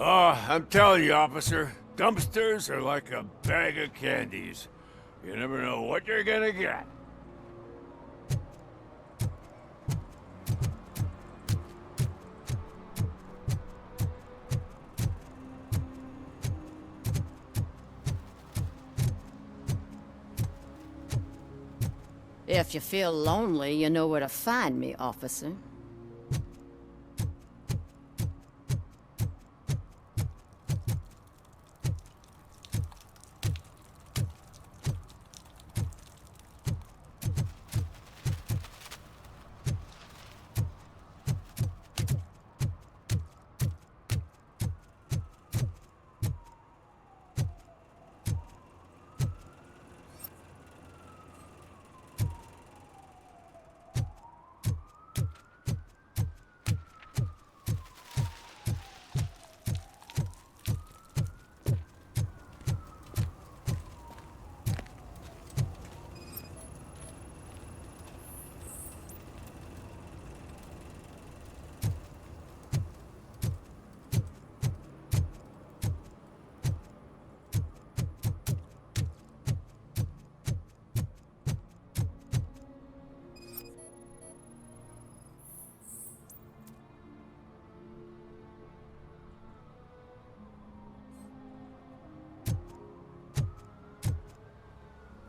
Oh, I'm telling you, officer, dumpsters are like a bag of candies. You never know what you're gonna get. If you feel lonely, you know where to find me, officer.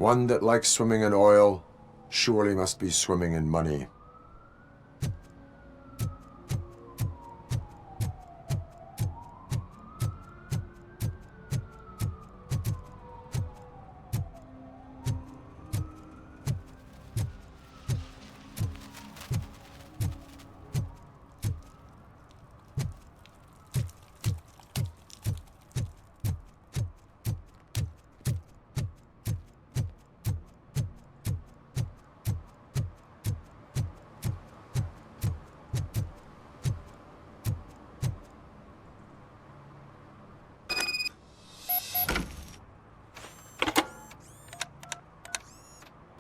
One that likes swimming in oil surely must be swimming in money.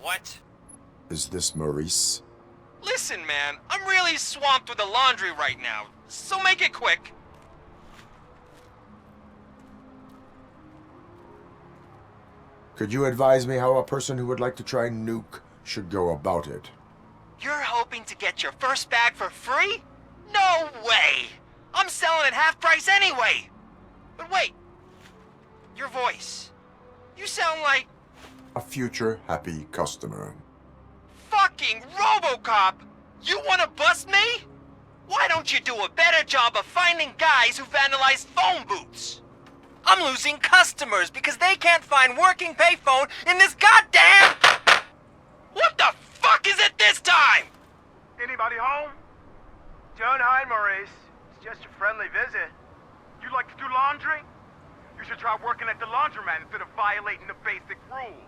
What? Is this Maurice? Listen, man, I'm really swamped with the laundry right now, so make it quick. Could you advise me how a person who would like to try nuke should go about it? You're hoping to get your first bag for free? No way! I'm selling at half price anyway! But wait, your voice. You sound like... A future happy customer. fucking RoboCop! You wanna bust me? Why don't you do a better job of finding guys who vandalize phone booths? I'm losing customers because they can't find working payphone in this goddamn... What the fuck is it this time? Anybody home? Don't hide, Maurice. It's just a friendly visit. You like to do laundry? You should try working at the laundromat instead of violating the basic rules.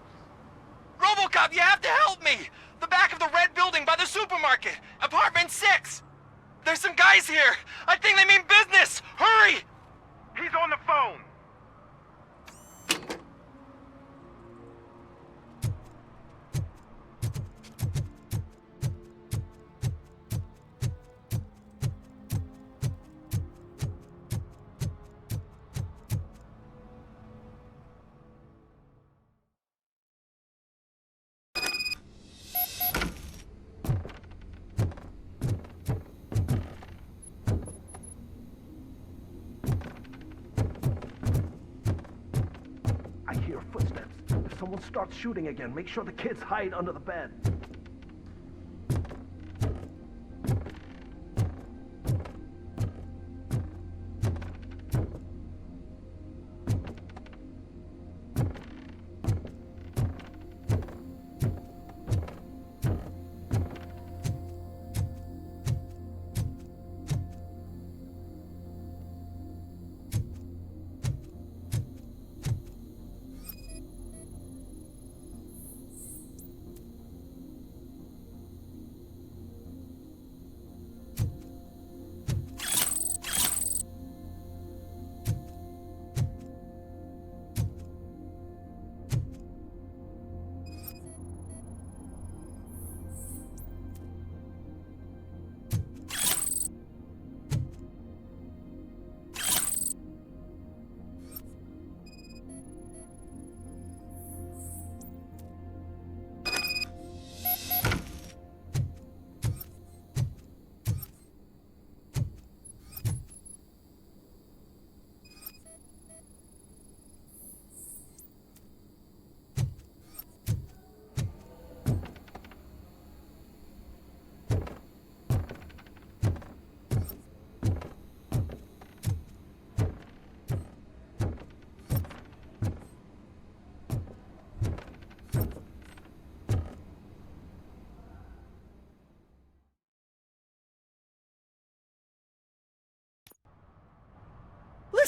RoboCop, you have to help me! The back of the red building by the supermarket, apartment 6. There's some guys here. I think they mean business. Hurry! He's on the phone. I hear footsteps. If someone starts shooting again, make sure the kids hide under the bed.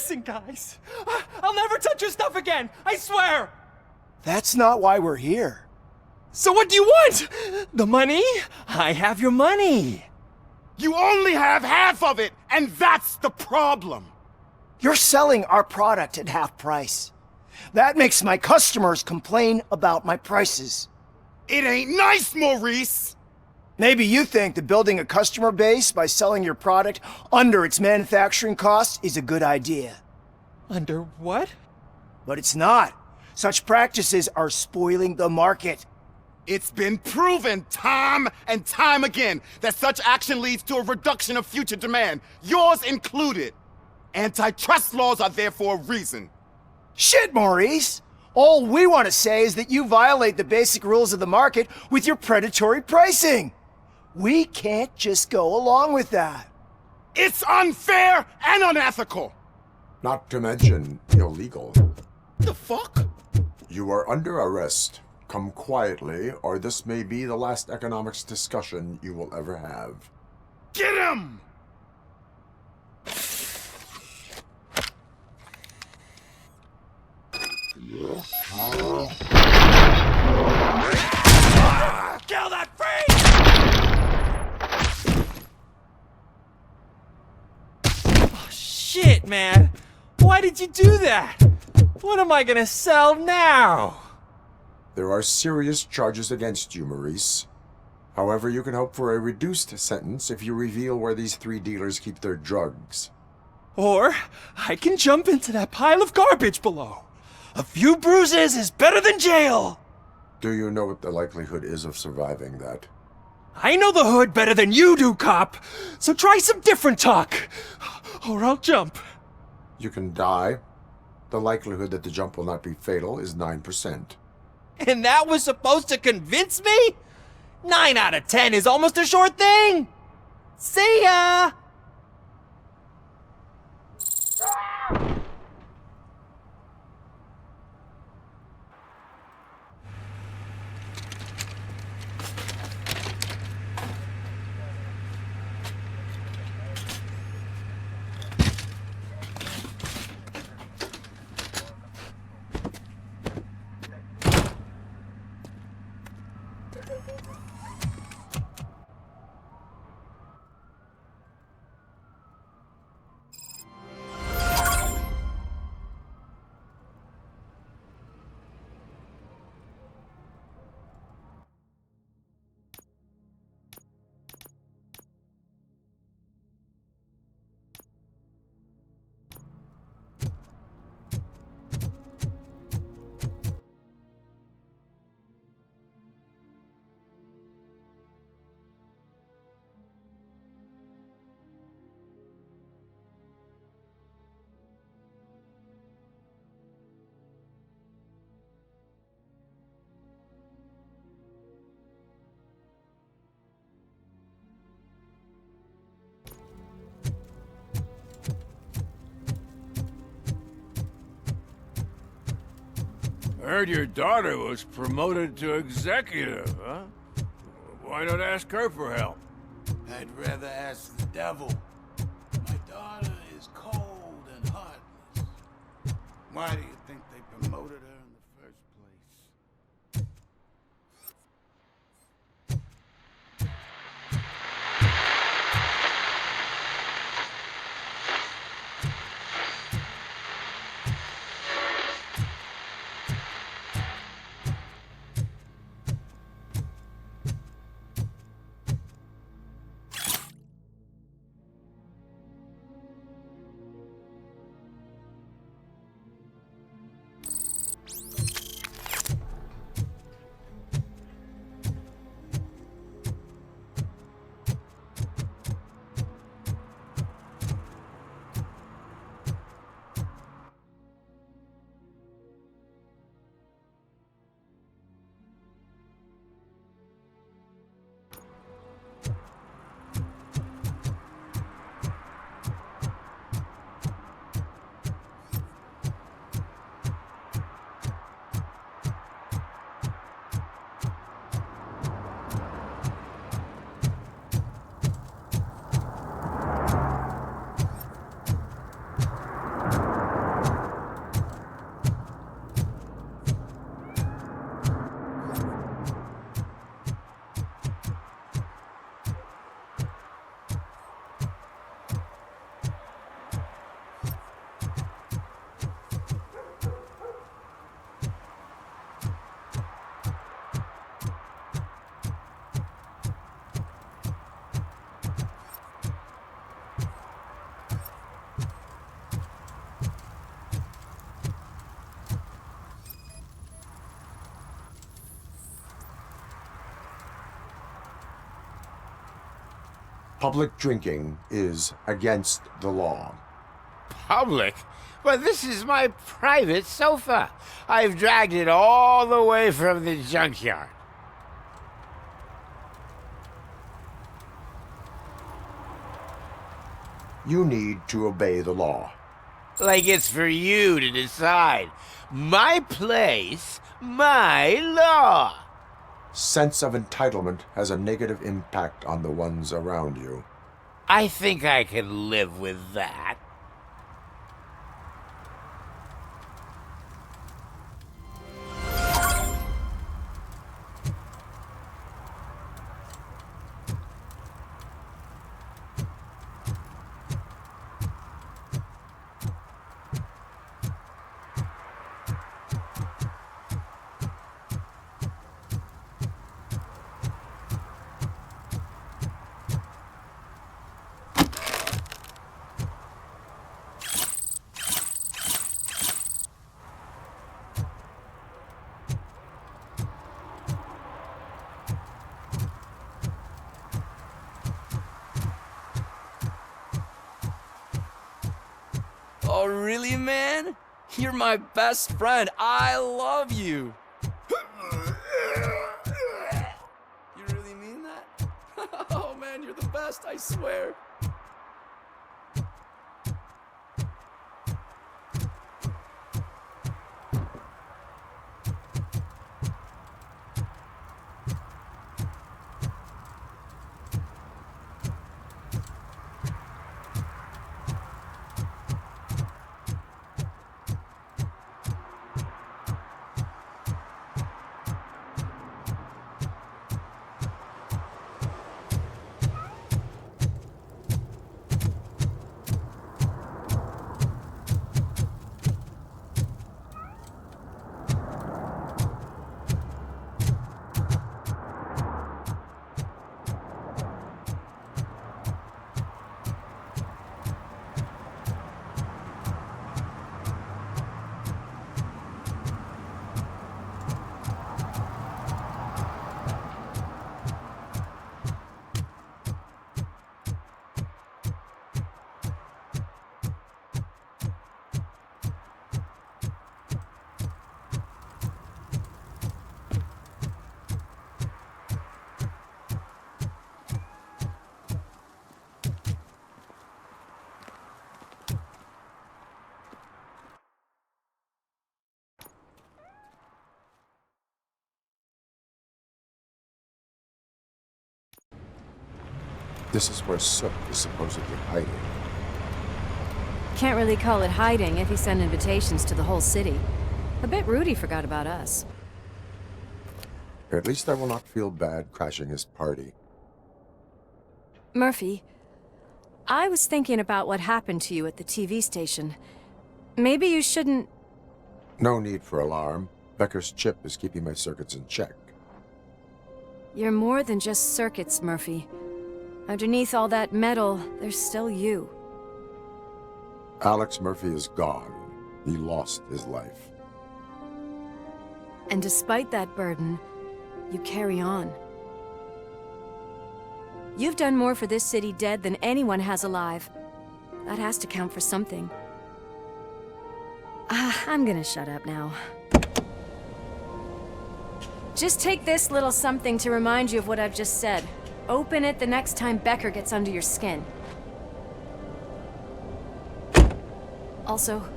Listen, guys. I'll never touch your stuff again. I swear. That's not why we're here. So what do you want? The money? I have your money. You only have half of it, and that's the problem. You're selling our product at half price. That makes my customers complain about my prices. It ain't nice, Maurice. Maybe you think that building a customer base by selling your product under its manufacturing cost is a good idea. Under what? But it's not. Such practices are spoiling the market. It's been proven time and time again that such action leads to a reduction of future demand, yours included. Antitrust laws are there for a reason. Shit, Maurice! All we want to say is that you violate the basic rules of the market with your predatory pricing. We can't just go along with that. It's unfair and unethical. Not to mention illegal. The fuck? You are under arrest. Come quietly, or this may be the last economics discussion you will ever have. Get him! Kill that freak! Oh, shit, man. Why did you do that? What am I gonna sell now? There are serious charges against you, Maurice. However, you can hope for a reduced sentence if you reveal where these 3 dealers keep their drugs. Or I can jump into that pile of garbage below. A few bruises is better than jail. Do you know what the likelihood is of surviving that? I know the hood better than you do, cop. So try some different talk. Or I'll jump. You can die. The likelihood that the jump will not be fatal is 9%. And that was supposed to convince me? 9 out of 10 is almost a sure thing. See ya! I heard your daughter was promoted to executive, huh? Why not ask her for help? I'd rather ask the devil. My daughter is cold and heartless. Why do you think they promoted her in the first place? Public drinking is against the law. Public? But this is my private sofa. I've dragged it all the way from the junkyard. You need to obey the law. Like it's for you to decide. My place, my law. Sense of entitlement has a negative impact on the ones around you. I think I can live with that. Oh, really, man? You're my best friend. I love you. You really mean that? Oh, man, you're the best, I swear. This is where Sook is supposedly hiding. Can't really call it hiding if he sent invitations to the whole city. A bit rude he forgot about us. At least I will not feel bad crashing his party. Murphy, I was thinking about what happened to you at the TV station. Maybe you shouldn't... No need for alarm. Becker's chip is keeping my circuits in check. You're more than just circuits, Murphy. Underneath all that metal, there's still you. Alex Murphy is gone. He lost his life. And despite that burden, you carry on. You've done more for this city dead than anyone has alive. That has to count for something. I'm gonna shut up now. Just take this little something to remind you of what I've just said. Open it the next time Becker gets under your skin. Also,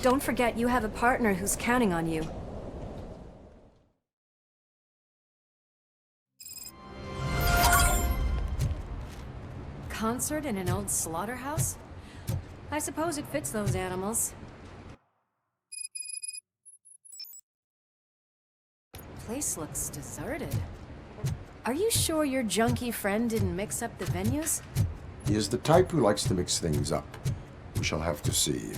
don't forget you have a partner who's counting on you. Concert in an old slaughterhouse? I suppose it fits those animals. Place looks deserted. Are you sure your junkie friend didn't mix up the venues? He is the type who likes to mix things up. We shall have to see.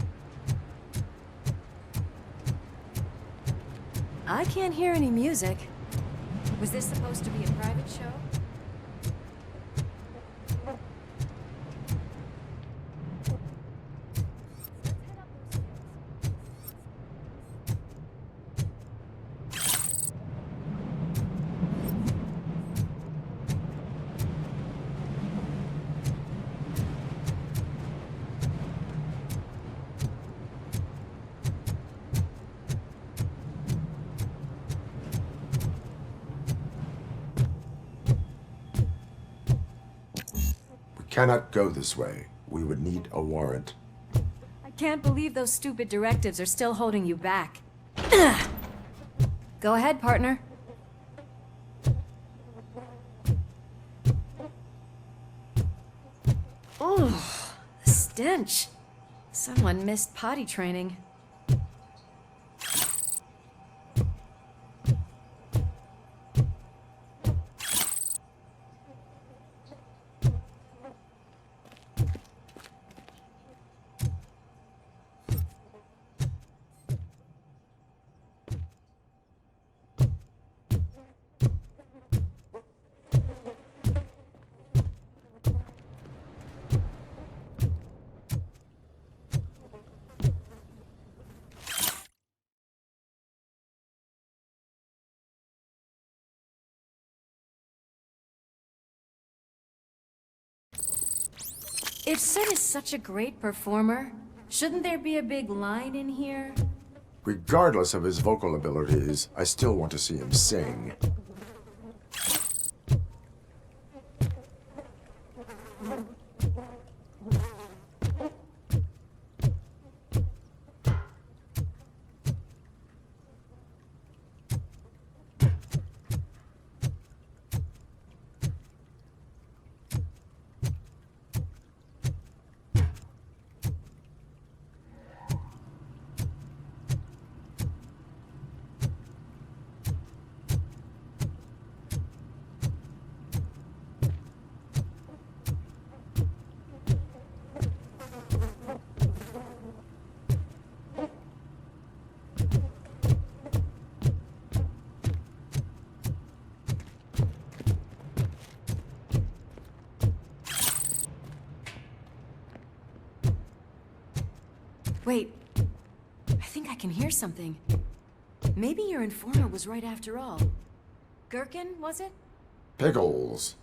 I can't hear any music. Was this supposed to be a private show? cannot go this way. We would need a warrant. I can't believe those stupid directives are still holding you back. Go ahead, partner. Oh, the stench. Someone missed potty training. If Sid is such a great performer, shouldn't there be a big line in here? Regardless of his vocal abilities, I still want to see him sing. Wait, I think I can hear something. Maybe your informer was right after all. Gherkin, was it? Pickles.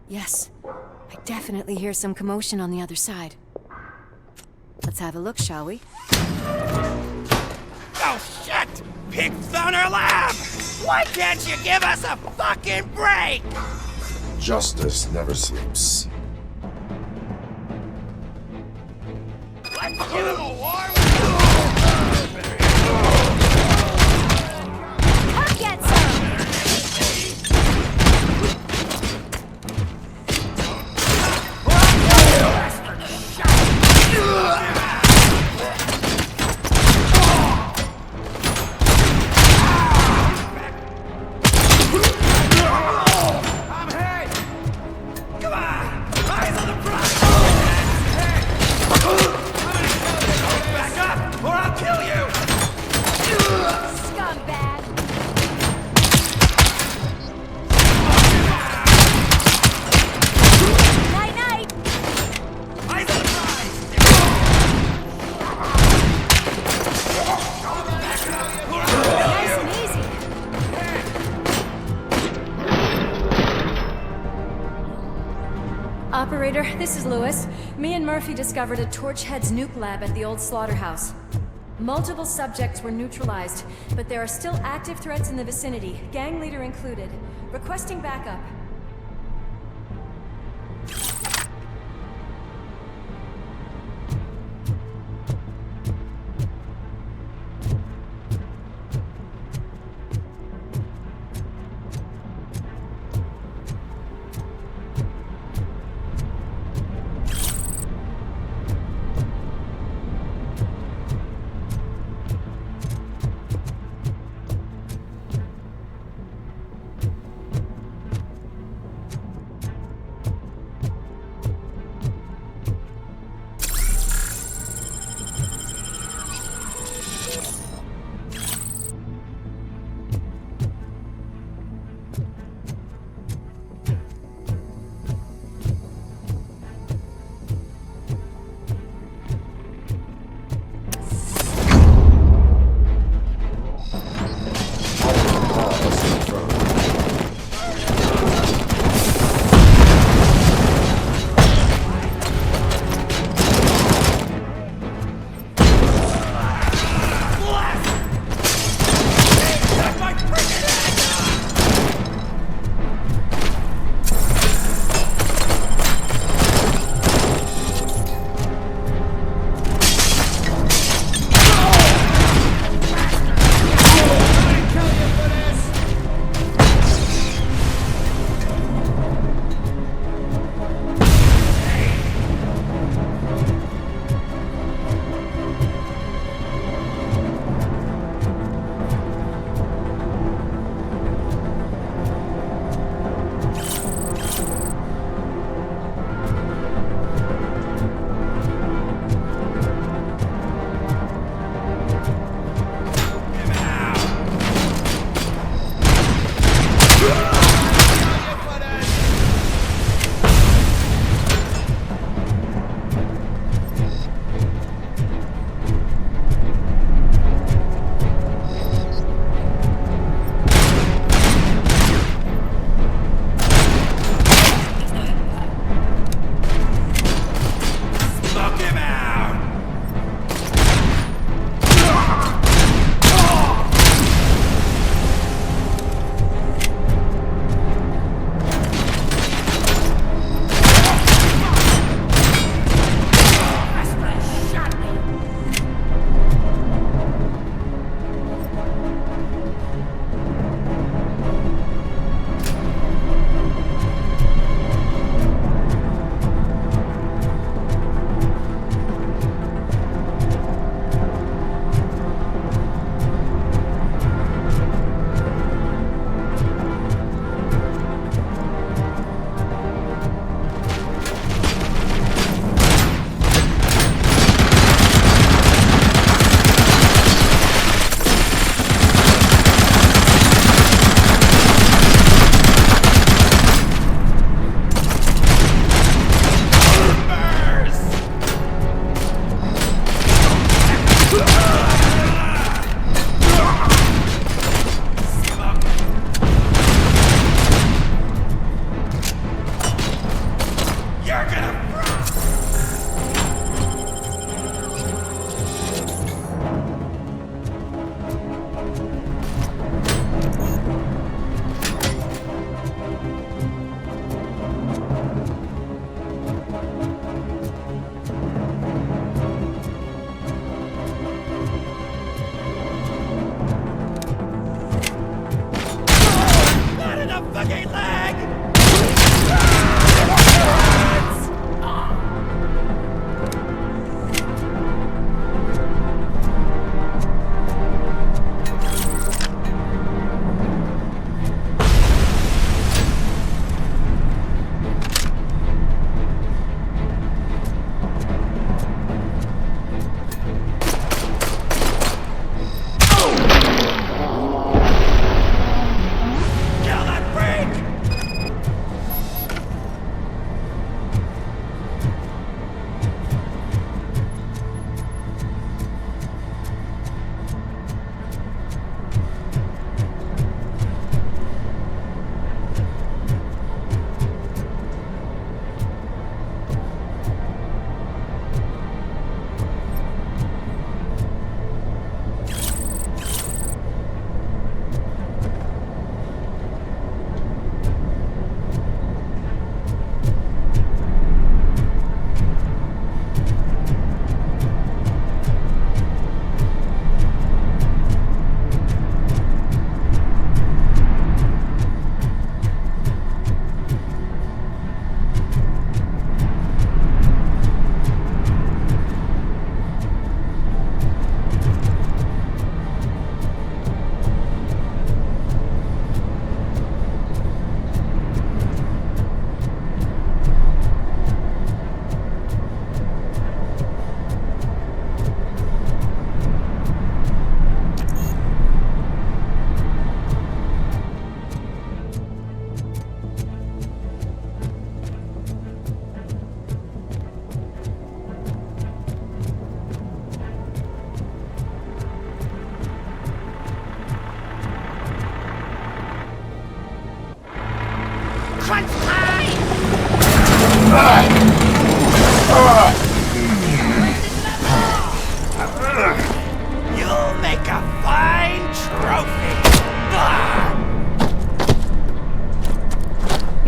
Yes, I definitely hear some commotion on the other side. Let's have a look, shall we? Oh shit! Pigs on our lab! Why can't you give us a fucking break? Justice never sleeps. Let's give him a war! I'll get some! Operator, this is Lewis. Me and Murphy discovered a Torchhead's nuke lab at the old slaughterhouse. Multiple subjects were neutralized, but there are still active threats in the vicinity, gang leader included. Requesting backup.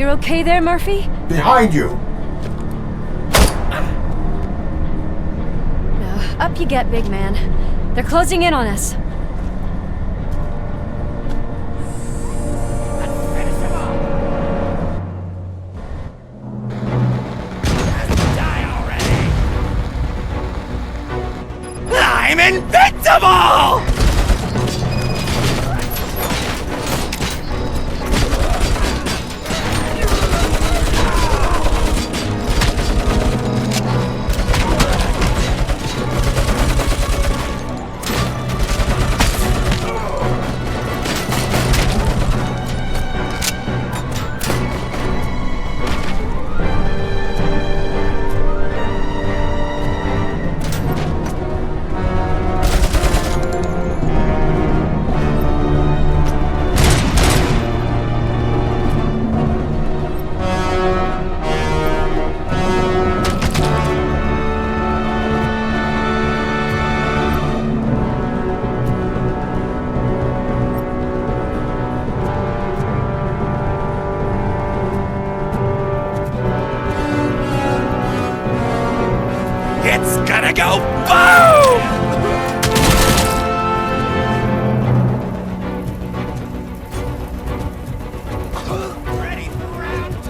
You okay there, Murphy? Behind you! No, up you get, big man. They're closing in on us. I'm invincible! It's gonna go boom! Ready for round two!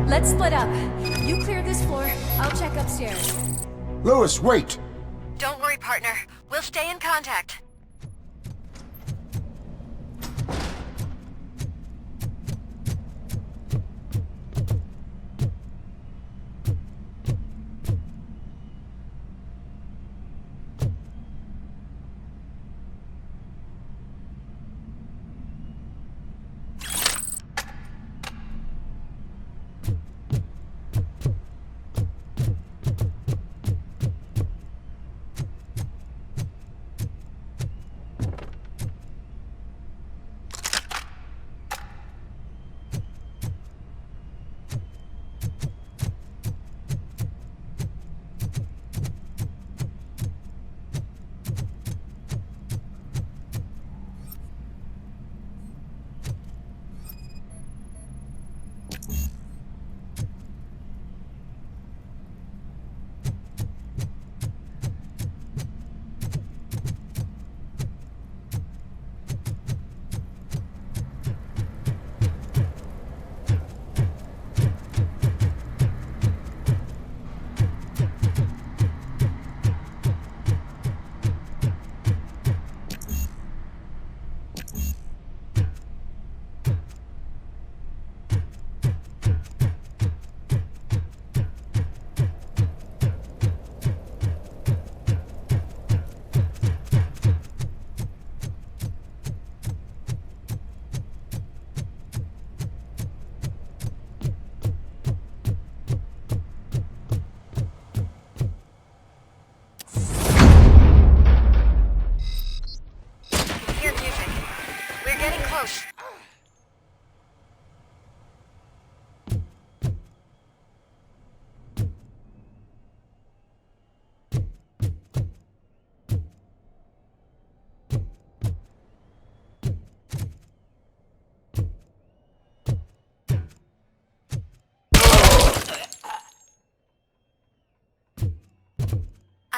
Let's split up. You clear this floor, I'll check upstairs. Lewis, wait! Don't worry, partner. We'll stay in contact.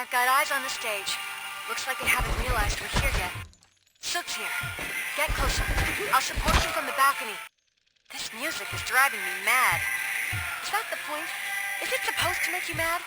I've got eyes on the stage. Looks like they haven't realized we're here yet. Sook's here. Get closer. I'll support you from the balcony. This music is driving me mad. Is that the point? Is it supposed to make you mad?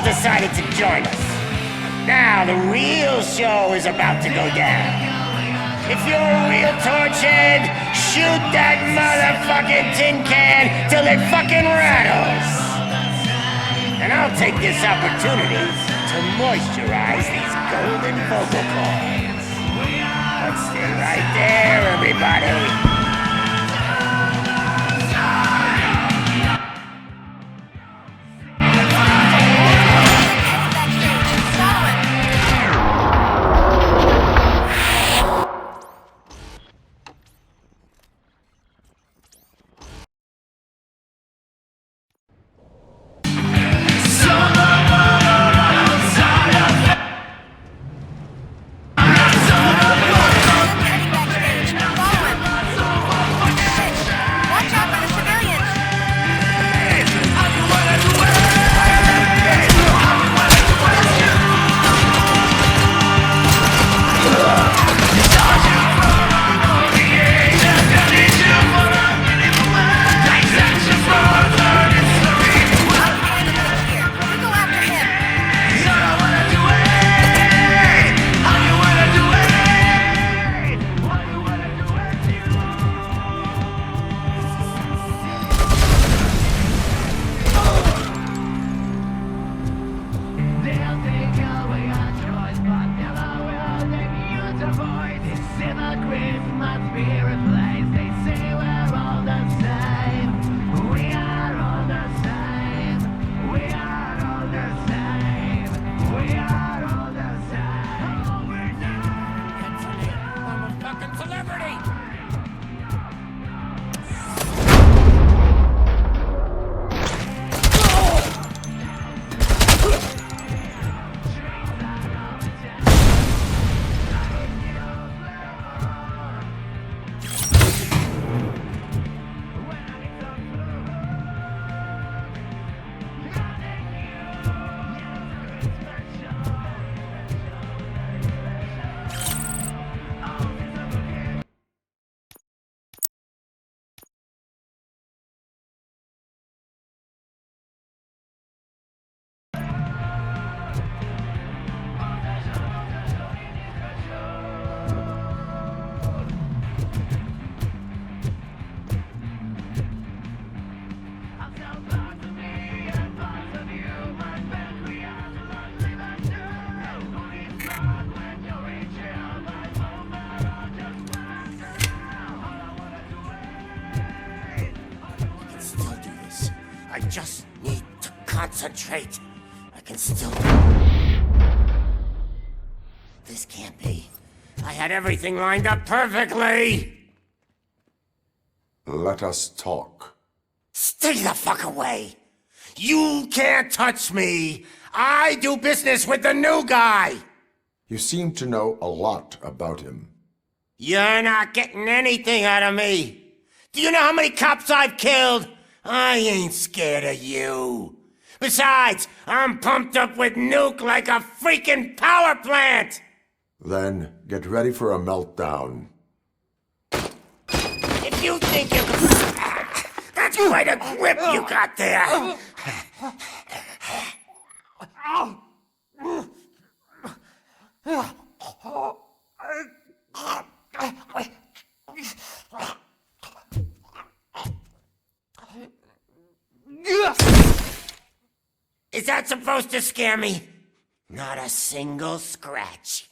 Decided to join us. Now the real show is about to go down. If you're a real torchhead, shoot that motherfucking tin can till it fucking rattles. And I'll take this opportunity to moisturize these golden vocal cords. But stay right there, everybody. just need to concentrate. I can still... This can't be. I had everything lined up perfectly! Let us talk. Stay the fuck away! You can't touch me! I do business with the new guy! You seem to know a lot about him. You're not getting anything out of me. Do you know how many cops I've killed? I ain't scared of you. Besides, I'm pumped up with nuke like a freaking power plant! Then get ready for a meltdown. If you think you can... That's quite a grip you got there! Is that supposed to scare me? Not a single scratch.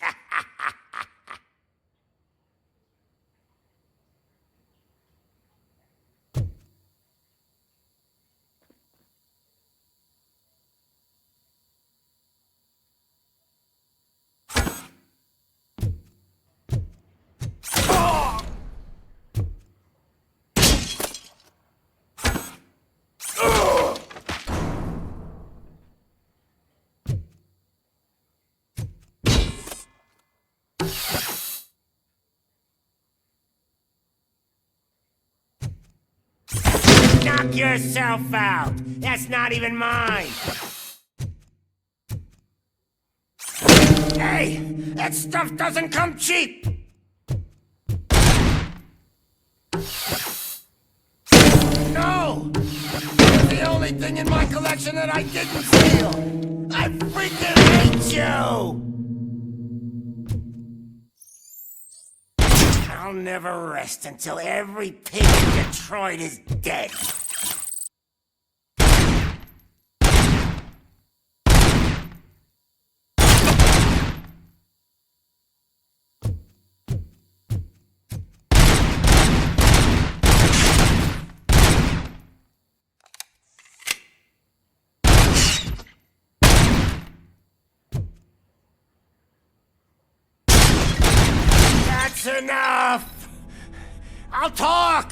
Knock yourself out. That's not even mine. Hey, that stuff doesn't come cheap. No! It's the only thing in my collection that I didn't steal. I freaking hate you! I'll never rest until every pig in Detroit is dead. That's enough! I'll talk!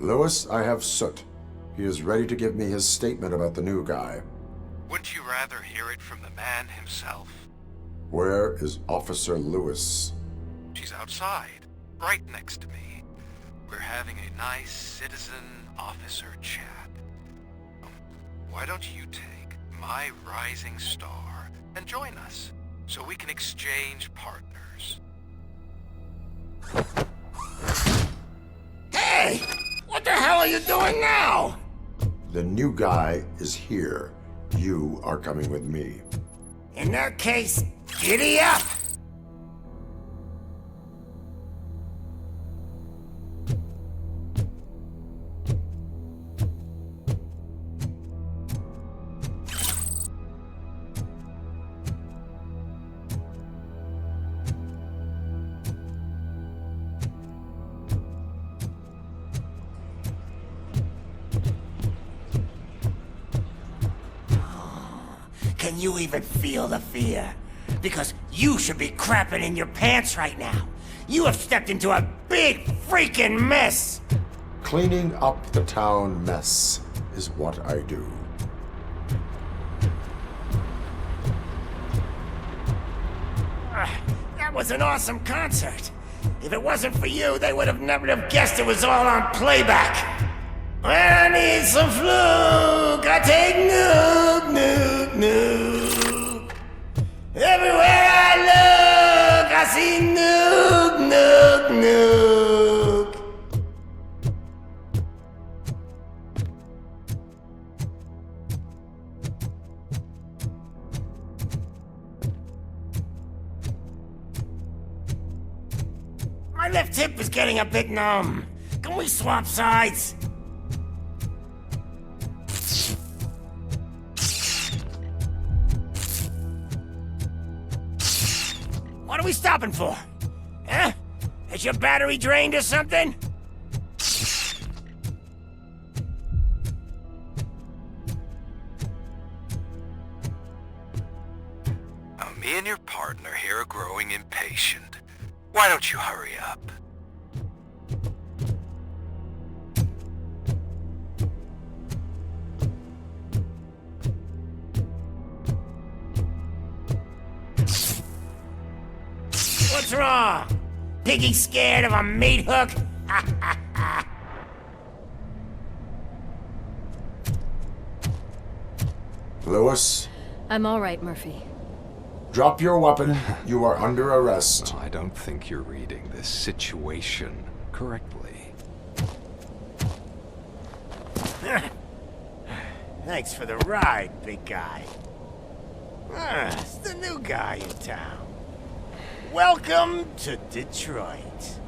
Lewis, I have Soot. He is ready to give me his statement about the new guy. Wouldn't you rather hear it from the man himself? Where is Officer Lewis? She's outside, right next to me. We're having a nice citizen-officer chat. Why don't you take my rising star and join us, so we can exchange partners? Hey! What the hell are you doing now? The new guy is here. You are coming with me. In that case, giddy up! Can you even feel the fear? Because you should be crapping in your pants right now. You have stepped into a big freaking mess! Cleaning up the town mess is what I do. That was an awesome concert. If it wasn't for you, they would have never have guessed it was all on playback. When I need some fluke, I take nuke, nuke, nuke. Everywhere I look, I see nuke, nuke, nuke. My left hip is getting a bit numb. Can we swap sides? What are we stopping for? Huh? Is your battery drained or something? Now, me and your partner here are growing impatient. Why don't you hurry up? What's wrong? Piggy scared of a meat hook? Lewis, I'm all right, Murphy. drop your weapon. You are under arrest. I don't think you're reading this situation correctly. Thanks for the ride, big guy. It's the new guy in town. Welcome to Detroit.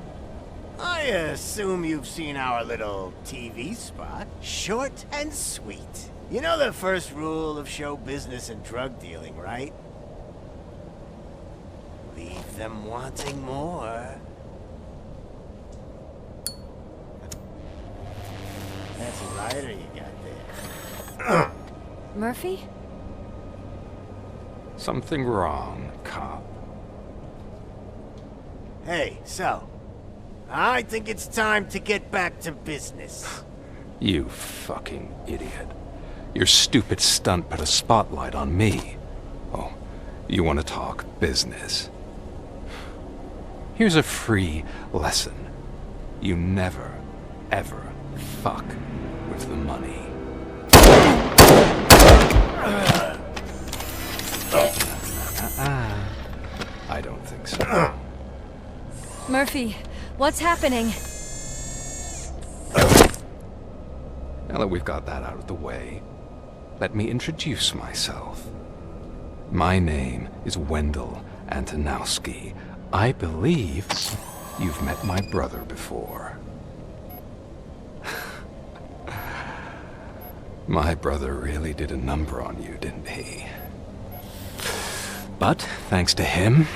I assume you've seen our little TV spot. Short and sweet. You know the first rule of show business and drug dealing, right? Leave them wanting more. That's a rider you got there. Murphy? Something wrong, cop. Hey, so, I think it's time to get back to business. You fucking idiot. Your stupid stunt put a spotlight on me. Oh, you want to talk business? Here's a free lesson. You never, ever fuck with the money. I don't think so. Murphy, what's happening? Now that we've got that out of the way, let me introduce myself. My name is Wendell Antonowski. I believe you've met my brother before. My brother really did a number on you, didn't he? But thanks to him,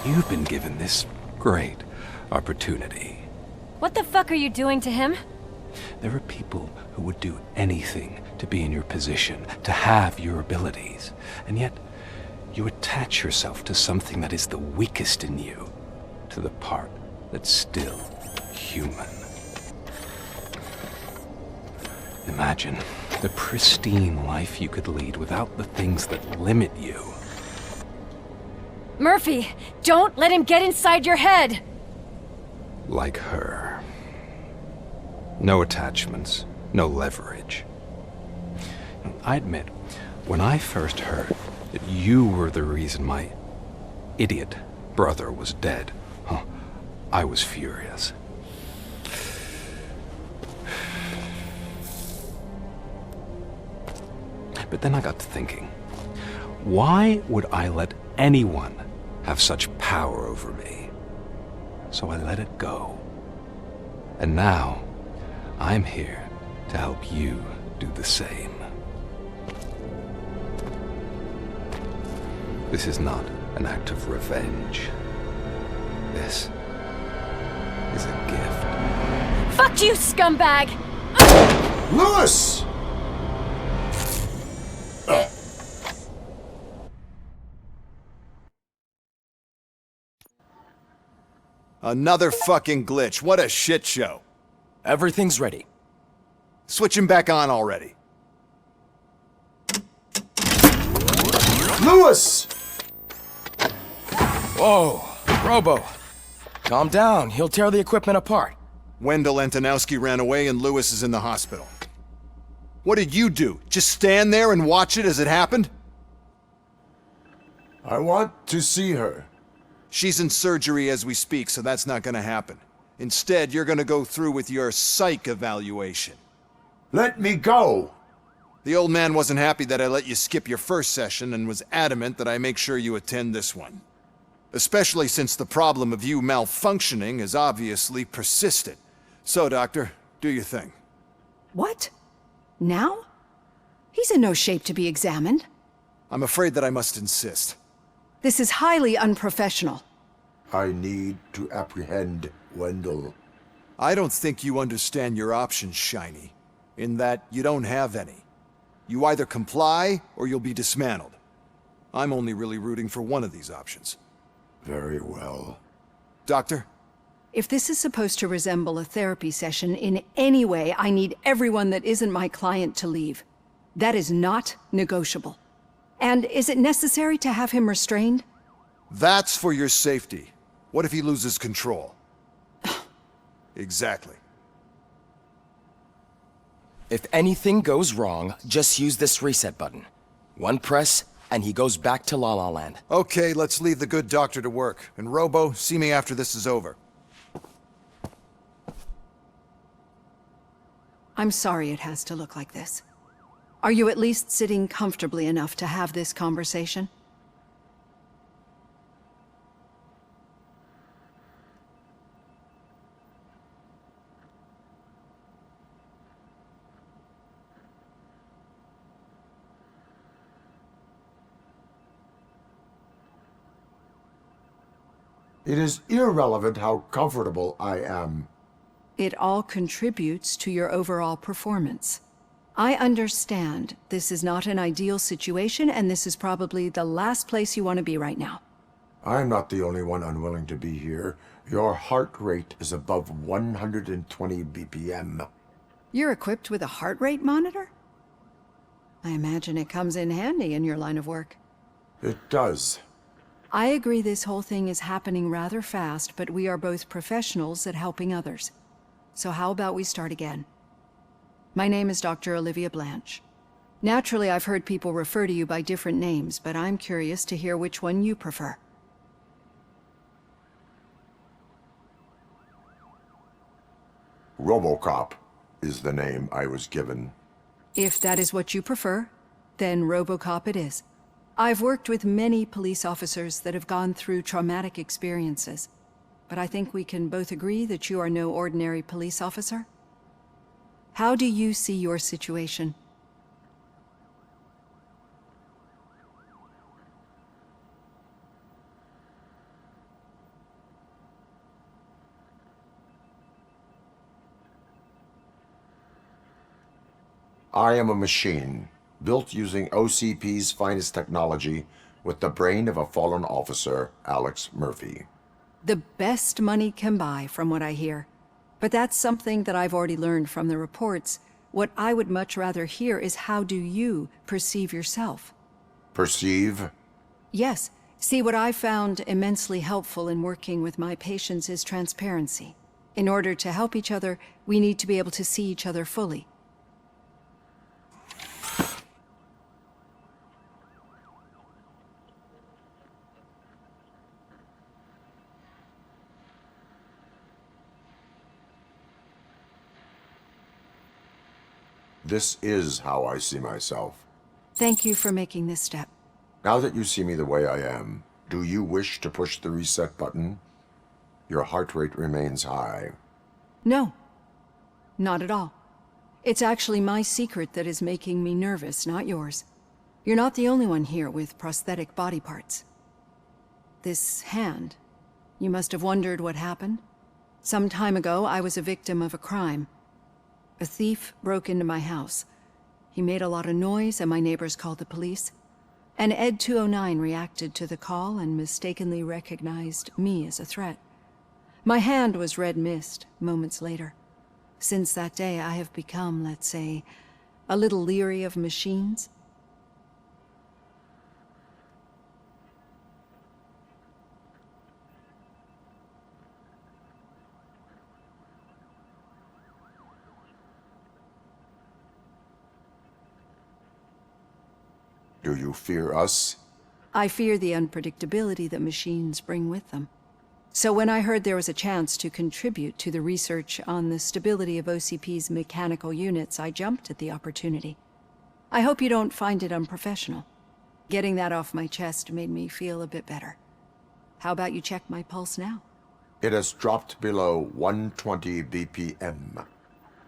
you've been given this great opportunity. What the fuck are you doing to him? There are people who would do anything to be in your position, to have your abilities, and yet you attach yourself to something that is the weakest in you, to the part that's still human. Imagine the pristine life you could lead without the things that limit you. Murphy, don't let him get inside your head! Like her. No attachments, no leverage. I admit, when I first heard that you were the reason my idiot brother was dead, I was furious. But then I got to thinking, why would I let anyone have such power over me? So I let it go. And now, I'm here to help you do the same. This is not an act of revenge. This is a gift. Fuck you, scumbag! Lewis! Another fucking glitch. What a shit show. Everything's ready. Switch him back on already. Lewis! Whoa, Robo. Calm down. He'll tear the equipment apart. Wendell Antonowski ran away and Lewis is in the hospital. What did you do? Just stand there and watch it as it happened? I want to see her. She's in surgery as we speak, so that's not gonna happen. Instead, you're gonna go through with your psych evaluation. Let me go! The old man wasn't happy that I let you skip your first session and was adamant that I make sure you attend this one. Especially since the problem of you malfunctioning is obviously persistent. So, Doctor, do your thing. What? Now? He's in no shape to be examined. I'm afraid that I must insist. This is highly unprofessional. I need to apprehend Wendell. I don't think you understand your options, Shiny. In that, you don't have any. You either comply, or you'll be dismantled. I'm only really rooting for one of these options. Very well. Doctor? If this is supposed to resemble a therapy session in any way, I need everyone that isn't my client to leave. That is not negotiable. And is it necessary to have him restrained? That's for your safety. What if he loses control? Exactly. If anything goes wrong, just use this reset button. One press, and he goes back to La La Land. Okay, let's leave the good doctor to work. And Robo, see me after this is over. I'm sorry it has to look like this. Are you at least sitting comfortably enough to have this conversation? It is irrelevant how comfortable I am. It all contributes to your overall performance. I understand this is not an ideal situation, and this is probably the last place you want to be right now. I'm not the only one unwilling to be here. Your heart rate is above 120 BPM. You're equipped with a heart rate monitor? I imagine it comes in handy in your line of work. It does. I agree this whole thing is happening rather fast, but we are both professionals at helping others. So how about we start again? My name is Dr. Olivia Blanche. Naturally, I've heard people refer to you by different names, but I'm curious to hear which one you prefer. RoboCop is the name I was given. If that is what you prefer, then RoboCop it is. I've worked with many police officers that have gone through traumatic experiences, but I think we can both agree that you are no ordinary police officer. How do you see your situation? I am a machine, built using OCP's finest technology with the brain of a fallen officer, Alex Murphy. The best money can buy, from what I hear. But that's something that I've already learned from the reports. What I would much rather hear is how do you perceive yourself? Perceive? Yes. See, what I found immensely helpful in working with my patients is transparency. In order to help each other, we need to be able to see each other fully. This is how I see myself. Thank you for making this step. Now that you see me the way I am, do you wish to push the reset button? Your heart rate remains high. No, not at all. It's actually my secret that is making me nervous, not yours. You're not the only one here with prosthetic body parts. This hand, you must have wondered what happened. Some time ago, I was a victim of a crime. A thief broke into my house. He made a lot of noise and my neighbors called the police. And Ed 209 reacted to the call and mistakenly recognized me as a threat. My hand was red mist moments later. Since that day, I have become, let's say, a little leery of machines. Do you fear us? I fear the unpredictability that machines bring with them. So when I heard there was a chance to contribute to the research on the stability of OCP's mechanical units, I jumped at the opportunity. I hope you don't find it unprofessional. Getting that off my chest made me feel a bit better. How about you check my pulse now? It has dropped below 120 BPM.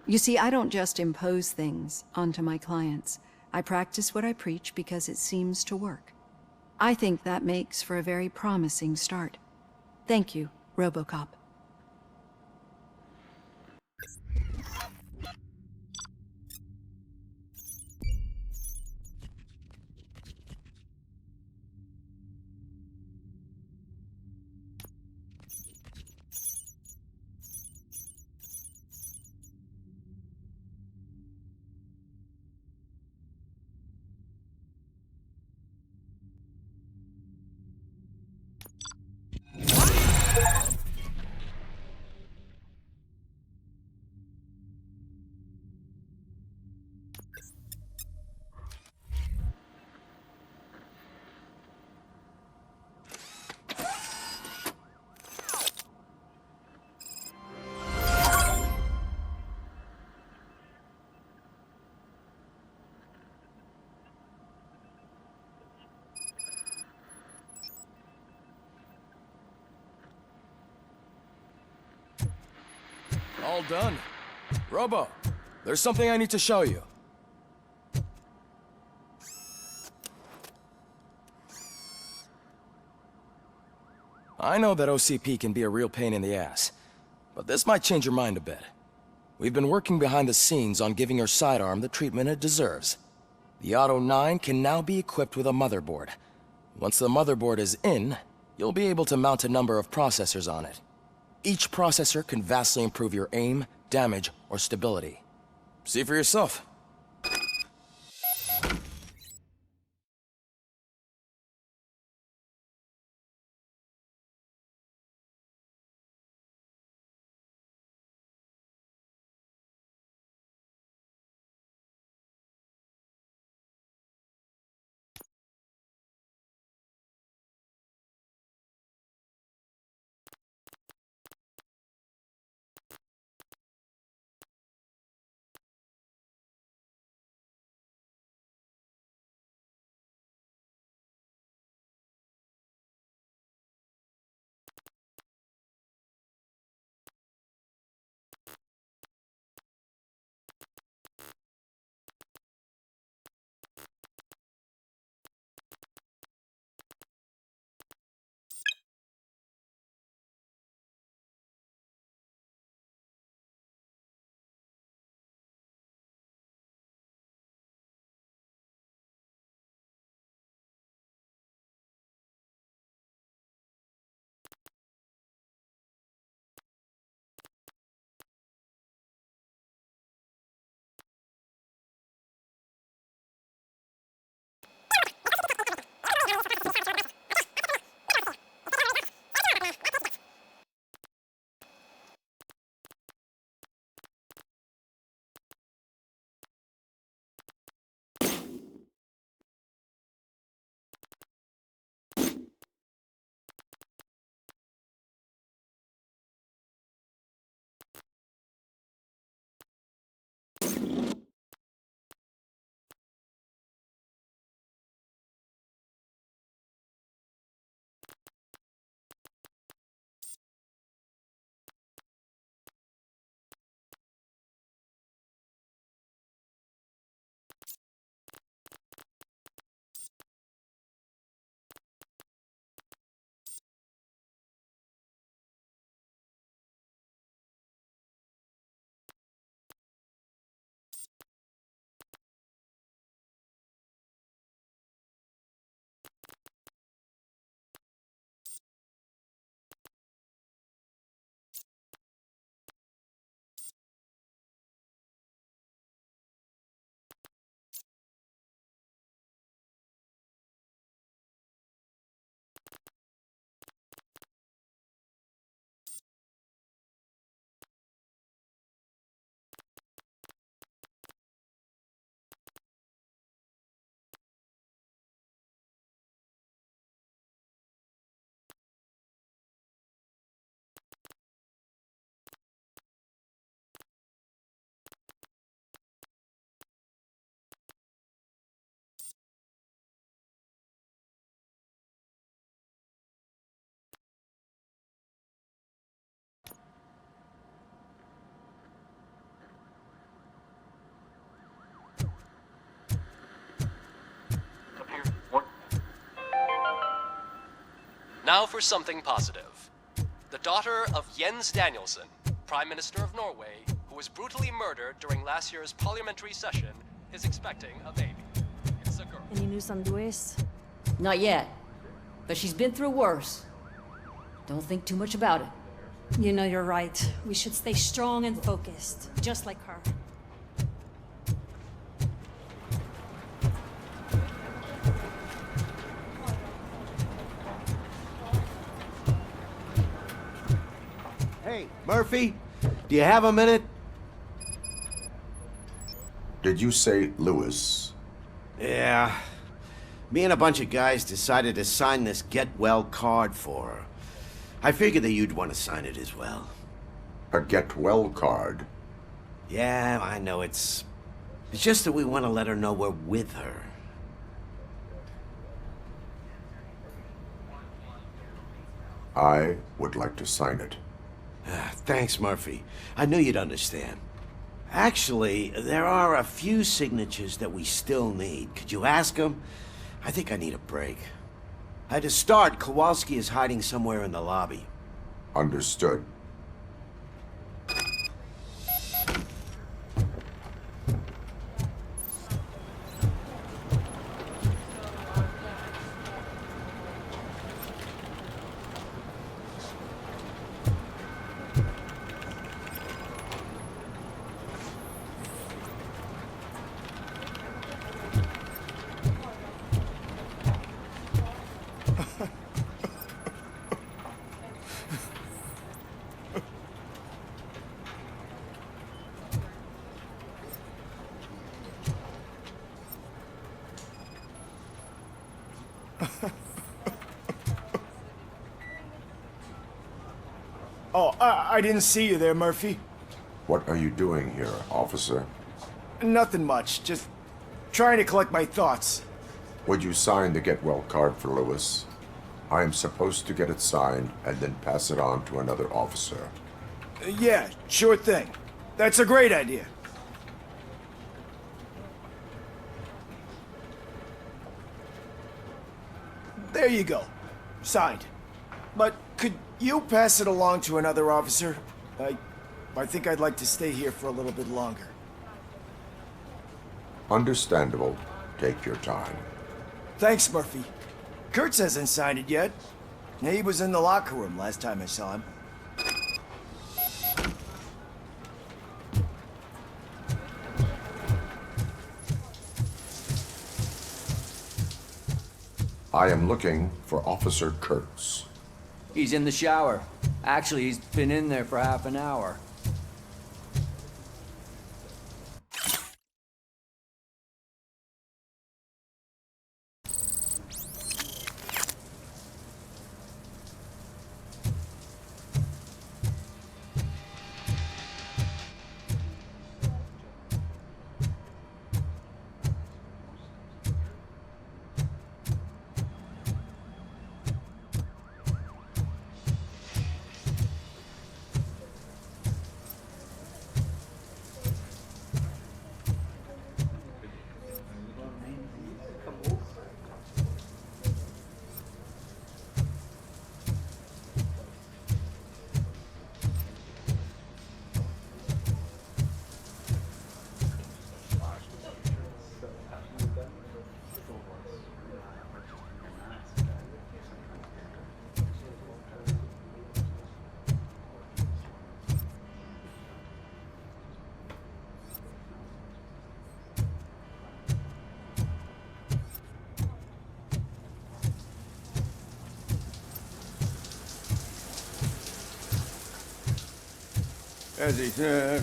You see, I don't just impose things onto my clients. I practice what I preach because it seems to work. I think that makes for a very promising start. Thank you, RoboCop. Well done. Robo, there's something I need to show you. I know that OCP can be a real pain in the ass, but this might change your mind a bit. We've been working behind the scenes on giving your sidearm the treatment it deserves. The Auto 9 can now be equipped with a motherboard. Once the motherboard is in, you'll be able to mount a number of processors on it. Each processor can vastly improve your aim, damage, or stability. See for yourself. Now for something positive. The daughter of Jens Danielson, Prime Minister of Norway, who was brutally murdered during last year's parliamentary session, is expecting a baby. It's a girl. Any news on Luis? Not yet. But she's been through worse. Don't think too much about it. You know you're right. We should stay strong and focused, just like her. Hey, Murphy, do you have a minute? Did you say Lewis? Yeah. Me and a bunch of guys decided to sign this get well card for her. I figured that you'd want to sign it as well. A get well card? Yeah, I know it's just that we want to let her know we're with her. I would like to sign it. Thanks, Murphy. I knew you'd understand. Actually, there are a few signatures that we still need. Could you ask them? I think I need a break. To start, Kowalski is hiding somewhere in the lobby. Understood. Oh, I didn't see you there, Murphy. What are you doing here, officer? Nothing much, just trying to collect my thoughts. Would you sign the get well card for Lewis? I am supposed to get it signed and then pass it on to another officer. Yeah, sure thing. That's a great idea. There you go. Signed. But could you pass it along to another officer? I think I'd like to stay here for a little bit longer. Understandable. Take your time. Thanks, Murphy. Kurtz hasn't signed it yet. He was in the locker room last time I saw him. I am looking for Officer Kurtz. He's in the shower. Actually, he's been in there for half an hour. As he said.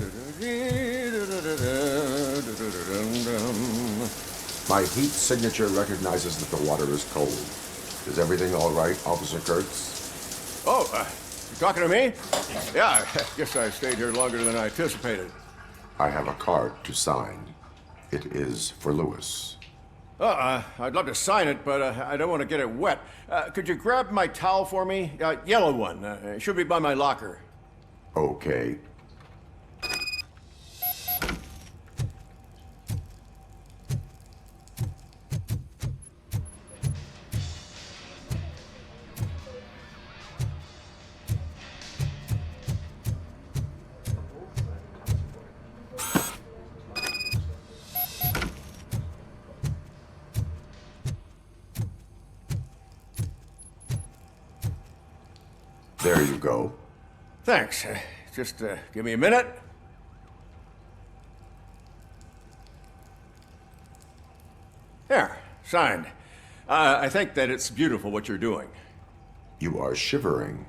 My heat signature recognizes that the water is cold. Is everything all right, Officer Kurtz? Oh, you talking to me? Yeah, I guess I stayed here longer than I anticipated. I have a card to sign. It is for Lewis. I'd love to sign it, but I don't want to get it wet. Could you grab my towel for me? Yellow one. It should be by my locker. Okay. There you go. Thanks. Just give me a minute. There, signed. I think that it's beautiful what you're doing. You are shivering.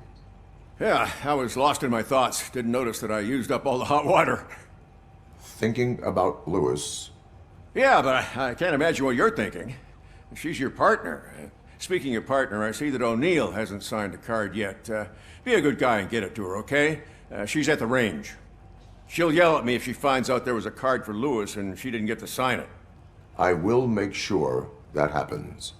Yeah, I was lost in my thoughts. Didn't notice that I used up all the hot water. Thinking about Lewis? Yeah, but I can't imagine what you're thinking. She's your partner. Speaking of partner, I see that O'Neill hasn't signed the card yet. Be a good guy and get it to her, okay? She's at the range. She'll yell at me if she finds out there was a card for Lewis and she didn't get to sign it. I will make sure that happens.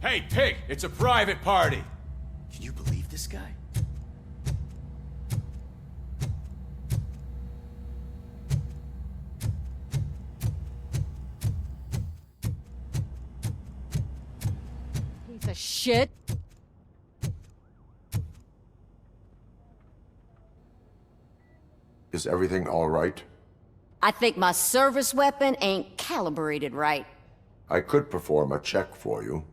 Hey, pig! It's a private party! Can you believe this guy? Piece of shit. Is everything all right? I think my service weapon ain't calibrated right. I could perform a check for you.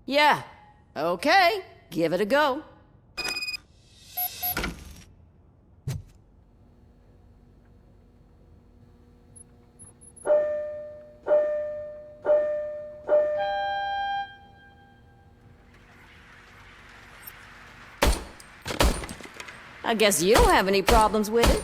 Yeah. Okay. Give it a go. I guess you don't have any problems with it.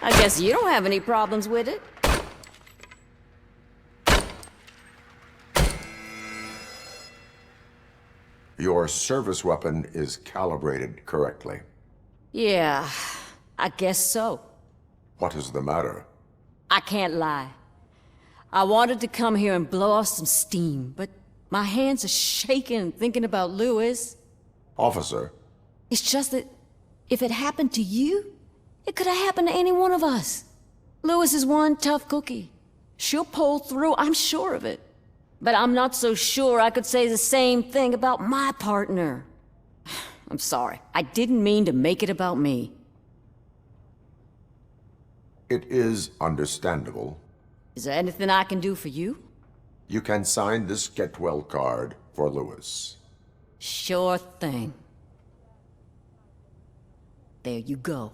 I guess you don't have any problems with it. Your service weapon is calibrated correctly. Yeah, I guess so. What is the matter? I can't lie. I wanted to come here and blow off some steam, but my hands are shaking thinking about Lewis. Officer. It's just that if it happened to you, it could have happened to any one of us. Lewis is one tough cookie. She'll pull through, I'm sure of it. But I'm not so sure I could say the same thing about my partner. I'm sorry. I didn't mean to make it about me. It is understandable. Is there anything I can do for you? You can sign this get well card for Lewis. Sure thing. There you go.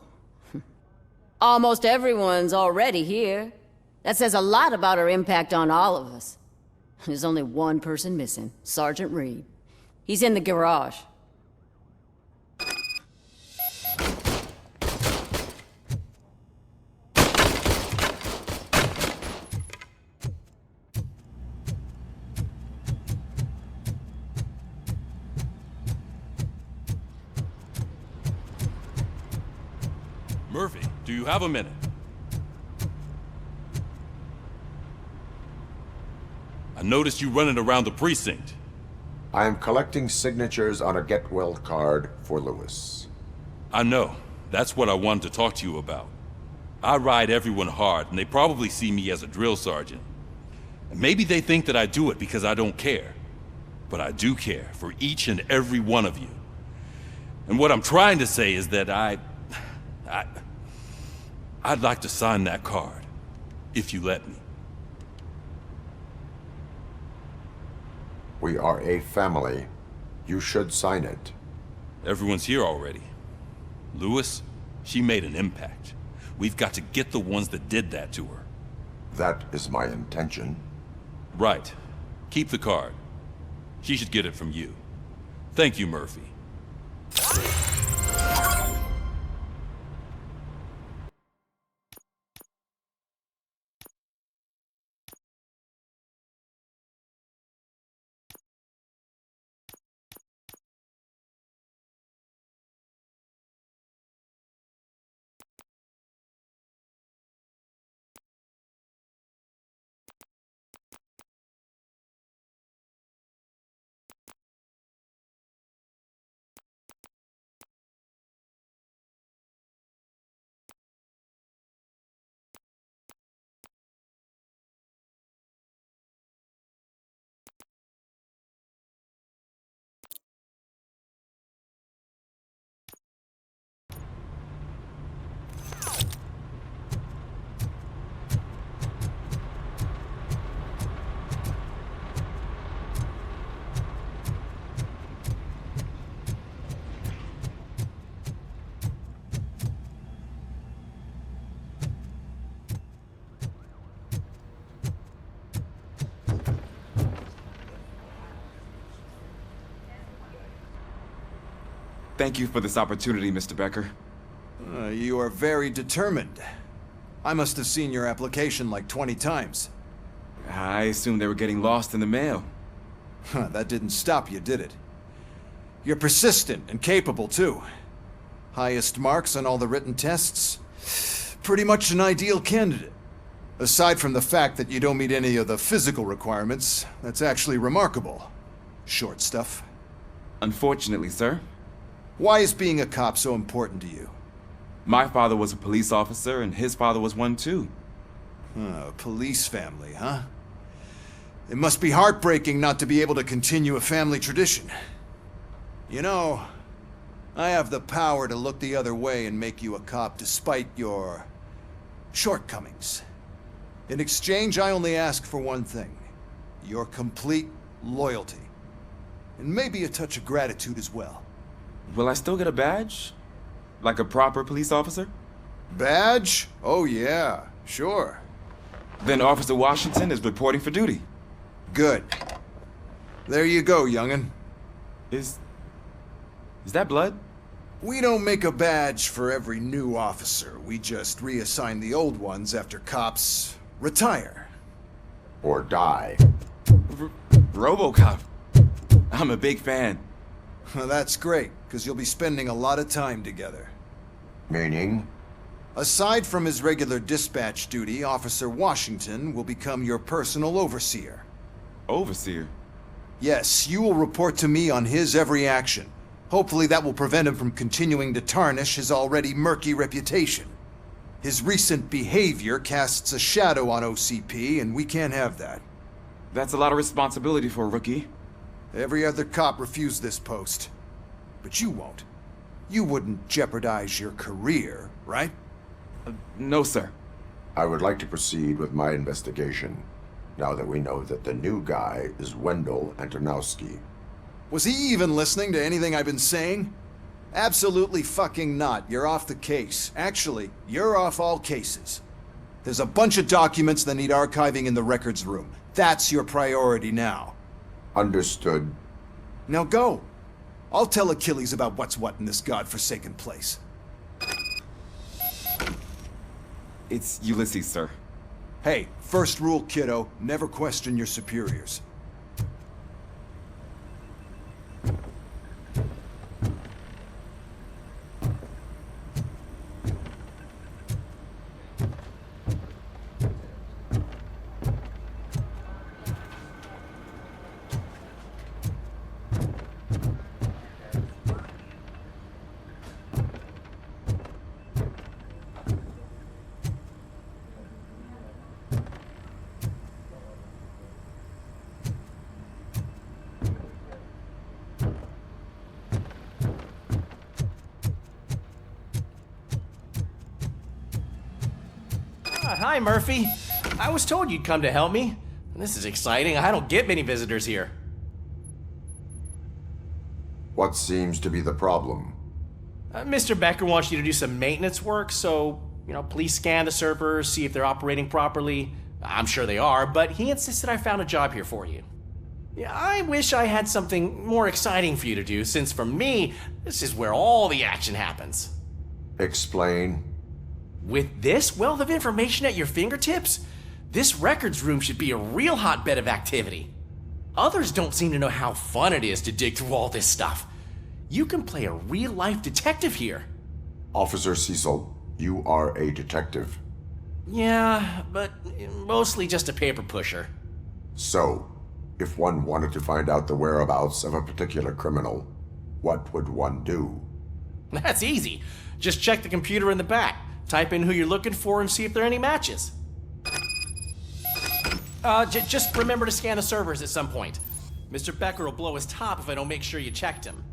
Almost everyone's already here. That says a lot about her impact on all of us. There's only one person missing, Sergeant Reed. He's in the garage. Murphy, do you have a minute? I noticed you running around the precinct. I am collecting signatures on a get well card for Lewis. I know. That's what I wanted to talk to you about. I ride everyone hard, and they probably see me as a drill sergeant. And maybe they think that I do it because I don't care. But I do care for each and every one of you. And what I'm trying to say is that I'd like to sign that card, if you let me. We are a family. You should sign it. Everyone's here already. Lewis, she made an impact. We've got to get the ones that did that to her. That is my intention. Right. Keep the card. She should get it from you. Thank you, Murphy. Thank you for this opportunity, Mr. Becker. You are very determined. I must have seen your application like 20 times. I assumed they were getting lost in the mail. Huh, that didn't stop you, did it? You're persistent and capable, too. Highest marks on all the written tests. Pretty much an ideal candidate. Aside from the fact that you don't meet any of the physical requirements, that's actually remarkable. Short stuff. Unfortunately, sir. Why is being a cop so important to you? My father was a police officer, and his father was one too. A police family, huh? It must be heartbreaking not to be able to continue a family tradition. You know, I have the power to look the other way and make you a cop despite your shortcomings. In exchange, I only ask for one thing. Your complete loyalty. And maybe a touch of gratitude as well. Will I still get a badge? Like a proper police officer? Badge? Oh yeah, sure. Then Officer Washington is reporting for duty. Good. There you go, young'un. Is that blood? We don't make a badge for every new officer. We just reassign the old ones after cops retire. Or die. RoboCop. I'm a big fan. Well, that's great, because you'll be spending a lot of time together. Meaning? Aside from his regular dispatch duty, Officer Washington will become your personal overseer. Overseer? Yes, you will report to me on his every action. Hopefully that will prevent him from continuing to tarnish his already murky reputation. His recent behavior casts a shadow on OCP, and we can't have that. That's a lot of responsibility for a rookie. Every other cop refused this post. But you won't. You wouldn't jeopardize your career, right? No, sir. I would like to proceed with my investigation, now that we know that the new guy is Wendell Antonowski. Was he even listening to anything I've been saying? Absolutely fucking not. You're off the case. Actually, you're off all cases. There's a bunch of documents that need archiving in the records room. That's your priority now. Understood. Now go. I'll tell Achilles about what's what in this godforsaken place. It's Ulysses, sir. Hey, first rule, kiddo, never question your superiors. Hi, Murphy. I was told you'd come to help me. This is exciting. I don't get many visitors here. What seems to be the problem? Mr. Becker wants you to do some maintenance work, so, please scan the servers, see if they're operating properly. I'm sure they are, but he insisted I found a job here for you. Yeah, I wish I had something more exciting for you to do, since for me, this is where all the action happens. Explain. With this wealth of information at your fingertips, this records room should be a real hotbed of activity. Others don't seem to know how fun it is to dig through all this stuff. You can play a real-life detective here. Officer Cecil, you are a detective. Yeah, but mostly just a paper pusher. So, if one wanted to find out the whereabouts of a particular criminal, what would one do? That's easy. Just check the computer in the back. Type in who you're looking for and see if there are any matches. Just remember to scan the servers at some point. Mr. Becker will blow his top if I don't make sure you checked him.